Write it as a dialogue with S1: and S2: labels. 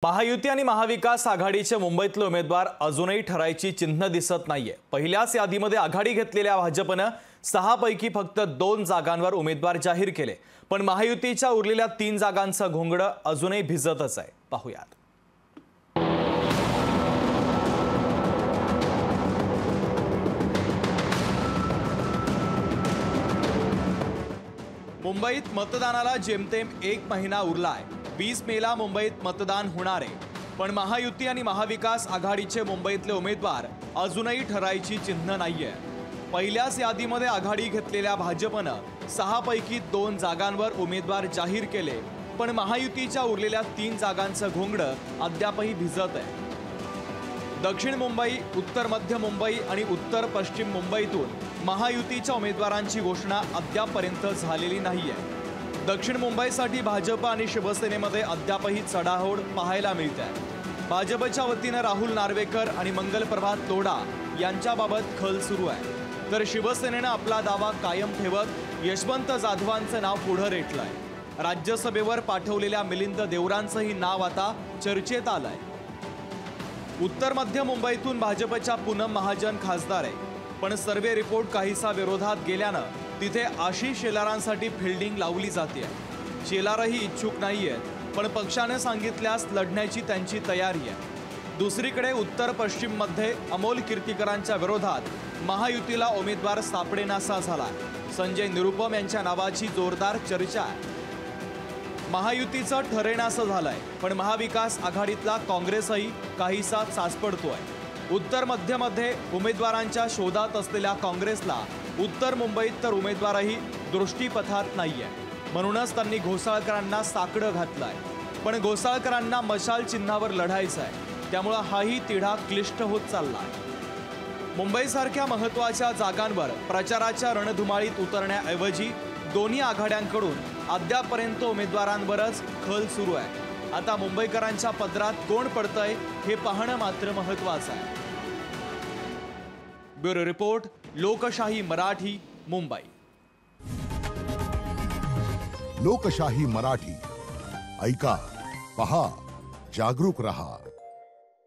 S1: महायुती आणि महाविकास आघाडीचे मुंबईतले उमेदवार अजूनही ठरायची चिन्ह दिसत नाहीये। पहिल्याच यादीमध्ये आघाडी घेतलेल्या भाजपने 6 पैकी फक्त 2 जागांवर उमेदवार जाहीर केले, पण महायुतीच्या उरलेल्या 3 जागांचं घोंगडं अजूनही भिजतच आहे। पाहूयात। मुंबईत मतदानाला जेमतेम 1 महिना उरला आहे। 20 मेला मुंबईत मतदान होणार आहे, पण महायुती आणि महाविकास आघाडीचे मुंबईतले उमेदवार अजूनही ठरायची चिन्ह नाहीये। पहिल्याच यादीमध्ये आघाडी घेतलेल्या भाजपने 6 पैकी 2 जागांवर उमेदवार जाहीर केले, पण महायुतीच्या उरलेल्या 3 जागांचं घोंगडं अद्यापही भिजत आहे। दक्षिण मुंबई, उत्तर मध्य मुंबई आणि उत्तर पश्चिम मुंबईतून महायुतीच्या उमेदवारांची घोषणा अद्यापपर्यंत झालेली नाहीये। दक्षिण मुंबईसाठी भाजप आणि शिवसेनेमध्ये अद्यापही चढाओढ पाहायला मिळते आहे। भाजपच्या वतीने राहुल नार्वेकर आणि मंगलप्रभात लोढा यांच्याबाबत खल सुरू आहे, तर शिवसेनेने आपला दावा कायम ठेवत यशवंत जाधवांचं नाव पुढे रेटलंय। राज्यसभेवर पाठवलेल्या मिलिंद देवरांचंही नाव आता चर्चेत आलंय। उत्तर मध्य मुंबईतून भाजपच्या पूनम महाजन खासदार आहे, पण सर्वे रिपोर्ट काहीसा विरोधात गेल्यानं तिथे आशिष शेलारांसाठी फिल्डिंग लावली जाते। शेलारही इच्छुक नाहीयेत, पण पक्षाने सांगितल्यास लढण्याची त्यांची तयारी आहे। दुसरीकडे उत्तर पश्चिम मध्ये अमोल कीर्तिकरांच्या विरोधात महायुतीला उमेदवार सापडेनासा झाला। संजय निरुपम यांच्या नावाची जोरदार चर्चा आहे। महायुतीचं ठरेनासं झालंय, पण महाविकास आघाडीतला काँग्रेसही काहीसा चाचपडतोय। उत्तर मध्यमध्ये उमेदवारांच्या शोधात असलेल्या काँग्रेसला उत्तर मुंबईत तर उमेदवारही दृष्टीपथात नाहीये, म्हणूनच त्यांनी घोसाळकरांना साकडं घातलंय। पण घोसाळकरांना मशाल चिन्हावर लढायचं आहे, त्यामुळे हाही तिढा क्लिष्ट होत चाललाय। मुंबईसारख्या महत्त्वाच्या जागांवर प्रचाराच्या रणधुमाळीत उतरण्याऐवजी दोन्ही आघाड्यांकडून अद्यापपर्यंत उमेदवारांवरच खल सुरू आहे। आता मुंबईकरांच्या पदरात कोण पडतंय हे पाहणं मात्र महत्त्वाचं आहे। ब्युरो रिपोर्ट, लोकशाही मराठी, मुंबई।
S2: लोकशाही मराठी, ऐका, पहा, जागरूक रहा।